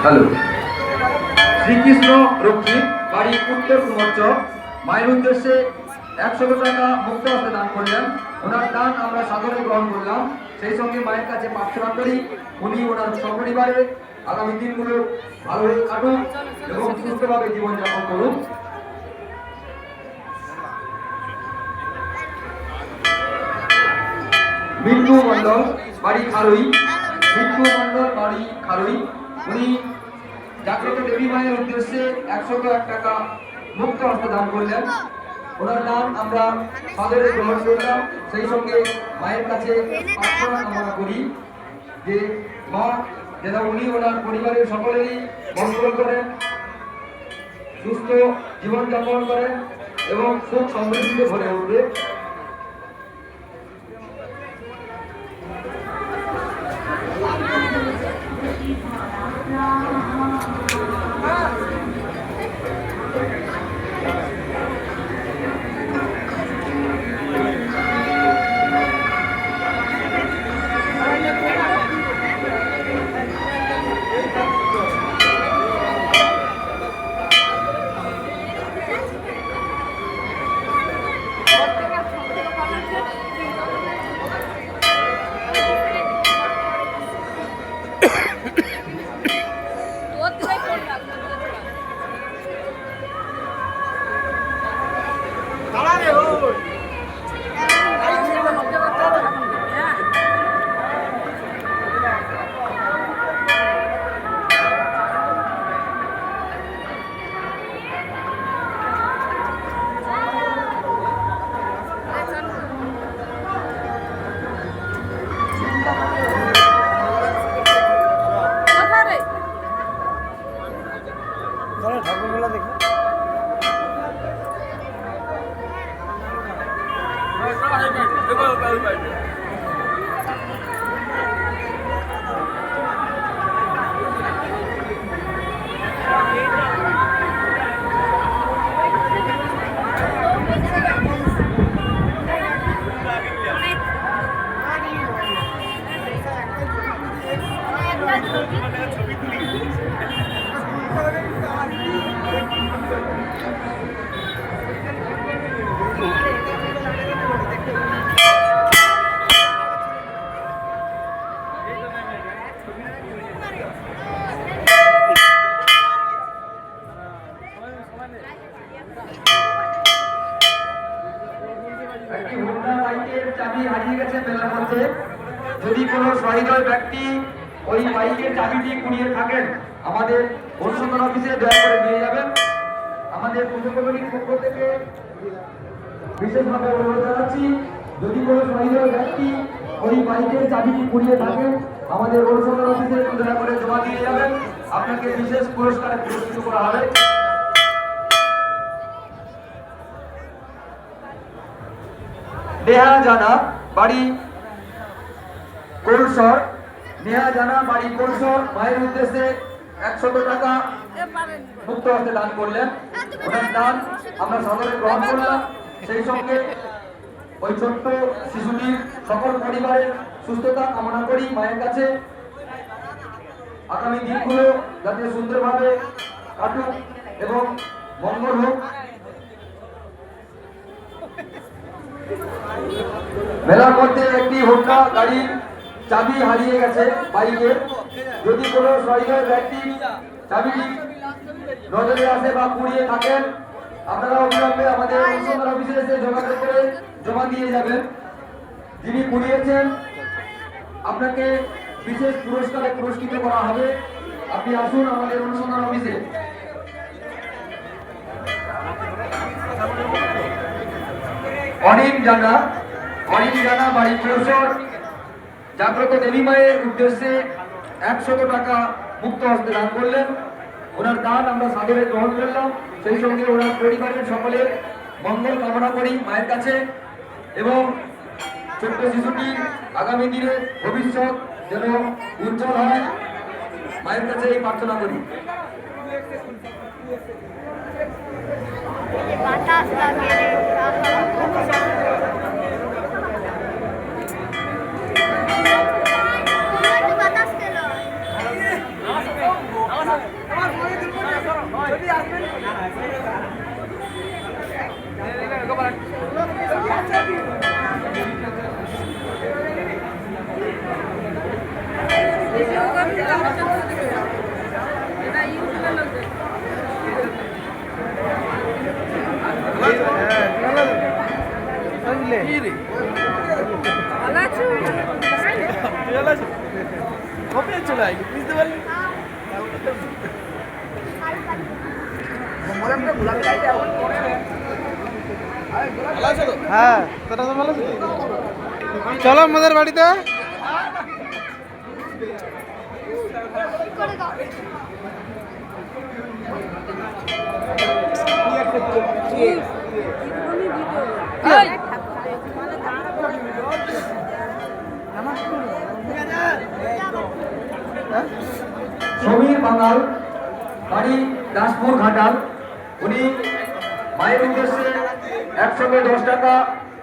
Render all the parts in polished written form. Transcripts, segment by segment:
Hello. Shrikrishna রক্ষী, বাড়ি উত্তর কুমোরচ, মায়ের উদ্দেশ্যে 100 টাকা মুক্ত হস্তে দান করলেন। ওনার দান আমরা সাদরে গ্রহণ করলাম। সেই সঙ্গে মায়ের কাছে প্রার্থনা করি উনি ওনার সপরিবারে আগামী দিনগুলো ভালোভাবে কাটুন এবং সুস্থভাবে জীবনযাপন করুন। মিন্টু মন্ডল, বাড়ি খারুই, মিন্টু মন্ডল, বাড়ি খারুই, উনি জাগ্রত দেবী মায়ের উদ্দেশ্যে 101 টাকা মুক্ত হস্তে দান করলেন। ওনার নাম আমরা সাদরে গ্রহণ করলাম। সেই সঙ্গে মায়ের কাছে প্রার্থনা কামনা করি যে মা যেন উনি ওনার পরিবারের সকলেরই মঙ্গল করেন, সুস্থ জীবনযাপন করেন এবং সুখ সমৃদ্ধিতে ভরে উঠবে। ঠাকুরগুলো দেখো একটি হোন্ডা বাইকের চাবি হারিয়ে গেছে মেলার মধ্যে। যদি কোনো সহৃদয় ব্যক্তি ওই বাইকের চাবিটি কুড়িয়ে থাকেন আমাদের অনুসন্ধান অফিসে দয়া করে নিয়ে যাবেন। আমাদের পুজো কমিটির পক্ষ থেকে বিশেষভাবে অনুরোধ জানাচ্ছি যদি কোনো সহৃদয় ব্যক্তি ওই বাইকের চাবিটি কুড়িয়ে থাকেন আমাদের অনুসন্ধান অফিসে দয়া করে জমা দিয়ে যাবেন। আপনাকে বিশেষ পুরস্কারে পুরস্কৃত করা হবে। নেহা জানা, বাড়ি কোলসর, নেহা জানা, বাড়ি কোলসর, মায়ের উদ্দেশ্যে 100 টাকা মুক্ত হস্তে দান করলেন। ওনার দান আমরা সাদরে গ্রহণ করলাম। সেই সঙ্গে ওই ছোট্ট শিশুটির সকল পরিবারের সুস্থতা কামনা করি মায়ের কাছে। আগামী দিনগুলো যাতে সুন্দরভাবে কাটুক এবং মঙ্গল হোক। মেলার মধ্যে একটি হোন্ডা গাড়ির চাবি হারিয়ে গেছে বাইকের। যদি কোনো সহৃদয় ব্যক্তি চাবিটি নজরে আসে বা কুড়িয়ে থাকেন আপনারা অবিলম্বে আমাদের অনুসন্ধান অফিসে এসে যোগাযোগ করে জমা দিয়ে যাবেন। যিনি কুড়িয়েছেন আপনাকে বিশেষ পুরস্কারে পুরস্কৃত করা হবে। আপনি আসুন আমাদের অনুসন্ধান অফিসে। অনিম জানা, বাড়ি কোলসর, জাগ্রত দেবী মায়ের উদ্দেশ্যে 100 টাকা মুক্ত হস্তে দান করলেন। ওনার দান আমরা সাদরে গ্রহণ করলাম। সেই সঙ্গে ওনার পরিবারের সকলের মঙ্গল কামনা করি মায়ের কাছে এবং ছোট্ট শিশুটি আগামী দিনে ভবিষ্যৎ যেন উজ্জ্বল হয় মায়ের কাছে এই প্রার্থনা করি। বাতাস লাগে বাতাস কেন চলে আসবে বুঝতে পারলি হ্যাঁ তোরা তো ভালো চলো আমাদের বাড়িতে সমীর বাঙাল, বাড়ি দাসপুর ঘাটাল। উনি মায়ের উদ্দেশ্যে 110 টাকা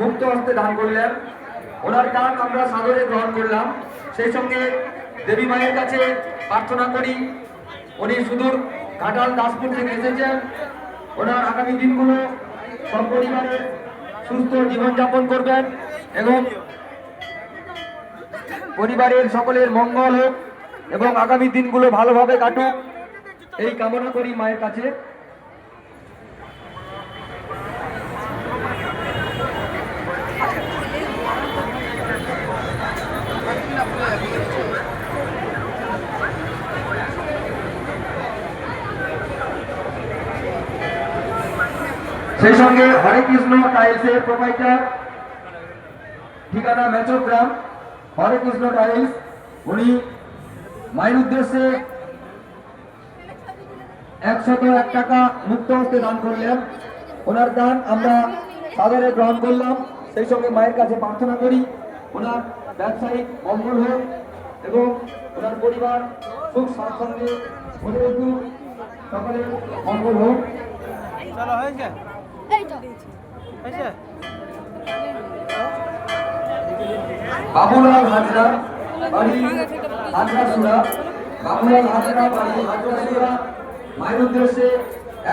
মুক্ত হস্তে দান করলেন। ওনার দান আমরা সাদরে গ্রহণ করলাম। সেই সঙ্গে দেবী মায়ের কাছে প্রার্থনা করি, উনি সুদূর ঘাটাল দাসপুর থেকে এসেছেন, ওনার আগামী দিনগুলো সপরিবারে সুস্থ জীবনযাপন করবেন এবং পরিবারের সকলের মঙ্গল হোক এবং আগামী দিনগুলো ভালোভাবে কাটুক এই কামনা করি মায়ের কাছে। সেই সঙ্গে হরে কৃষ্ণ টাইলসের প্রোপাইটার, ঠিকানা মেচোগ্রাম, হরে কৃষ্ণ টাইলস, উনি মায়ের উদ্দেশ্যে 101 টাকা মুক্ত হস্তে দান করলেন। ওনার দান আমরা সাদরে গ্রহণ করলাম। সেই সঙ্গে মায়ের কাছে প্রার্থনা করি ওনার ব্যবসায়িক মঙ্গল হোক এবং ওনার পরিবার সুখ স্বাচ্ছন্দ্যে ভরে উঠুক, সকলের মঙ্গল হোক। চলো হয়েছে হয়েছে বাবুলাল হাজরা, বাড়ি হাজরাসুরা, বাবুলাল হাজরা, বাড়ি হাজরাসুরা, মায়ের উদ্দেশ্যে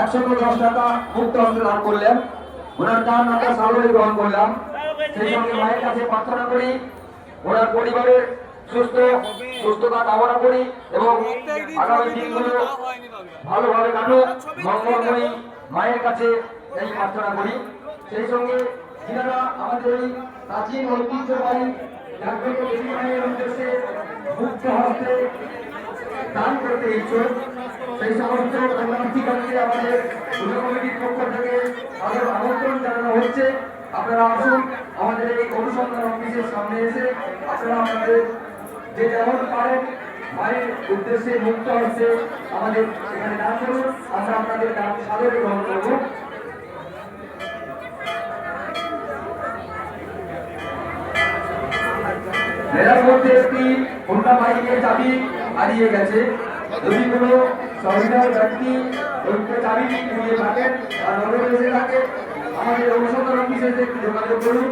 110 টাকা মুক্ত হস্তে দান করলেন। ওনার দান আমরা সাদরে গ্রহণ করলাম। সেই সঙ্গে মায়ের কাছে প্রার্থনা করি ওনার পরিবারের সুস্থতা কামনা করি এবং আগামী দিনগুলো ভালোভাবে কাটুক, মঙ্গলময়ী মায়ের কাছে এই প্রার্থনা করি। সেই সঙ্গে যারা আমাদের এই প্রাচীন ঐতিহ্যবাহী জাগ্রত দেবী মায়ের উদ্দেশ্যে মুক্ত হস্তে দান করতে ইচ্ছুক, সেই সমস্ত কন্যার্থীগণকে আমাদের পুজো কমিটির পক্ষ থেকে তাদের আমন্ত্রণ জানানো হচ্ছে। আপনারা আসুন আমাদের এই অনুসন্ধান অফিসের সামনে এসে আপনারা আমাদের যে যেমন পারেন মায়ের উদ্দেশ্যে মুক্ত হস্তে আমাদের এখানে দান করুন, আমরা আপনাদের দান সাদরে গ্রহণ করব। মেলার মধ্যে একটি হোন্ডা বাইকের চাবি হারিয়ে গেছে। যদি কোনো সহৃদয় ব্যক্তি চাবিটি নিয়ে থাকেন আর নজরে এসে থাকে আমাদের অনুসন্ধান অফিসে একটু যোগাযোগ করুন।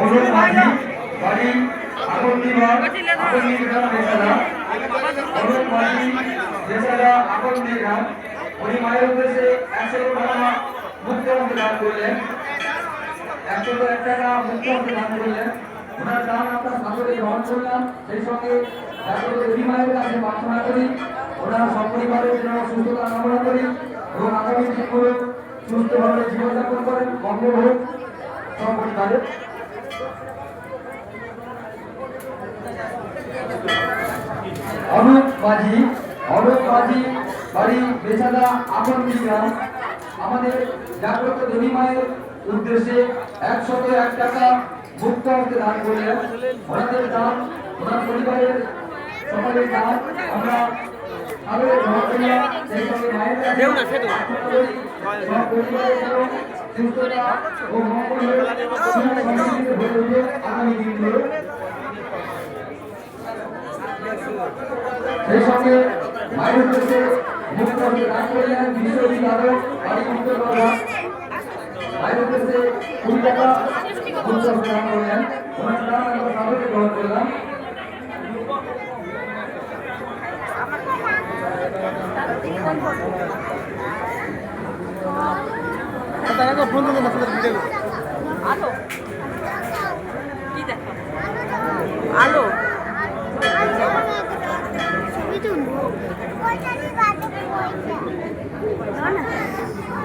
অনুপ মাঝি, বাড়ি আকন্দিঘর, আকন্দিঘর বেসারা। অনুপ মাঝি, বেসারা আকন্দিঘর, উনি মায়ের উদ্দেশ্যে 100 টাকা মুক্ত হস্তে দান করলেন। 101 টাকা মুক্ত হস্তে দান করলেন। ওনার দান আমরা সাদরে গ্রহণ করলাম। সেই সঙ্গে দেবী মায়ের কাছে প্রার্থনা করি ওনার সপরিবারের জন্য সুস্থতা কামনা করি এবং আগামী দিনগুলো সুস্থভাবে জীবনযাপন করেন, মঙ্গল হোক সপরিবারে। অনুপ মাঝি, বাড়ি বেচাদা আকন্দি গ্রাম, আমাদের জাগ্রত দেবী মায়ের উদ্দেশ্যে 101 টাকা মুক্ত হস্তে দান করলেন। ওনাদের দান ওনার পরিবারের সকলের দান আমরা আরো গ্রহণ করলাম। সেই সঙ্গে মায়ের কাছে পরিবারের জন্য সুস্থতা ও মঙ্গলে সুখ সমৃদ্ধিতে ভরে উঠে আগামী দিনগুলো। সেই সঙ্গে মায়ের উদ্দেশ্যে মুক্ত হতে দান করলেন বিশ্বজিৎ যাদব, বাড়ি উত্তরপাড়া। মায়ের উদ্দেশ্যে 20 টাকা মুক্ত হতে দান করলেন। ওনার নাম আমরা সাদরে গ্রহণ করলাম। ফোন করবেন না ভিডিও আলো কি দেখো আলো ছবি তুলবো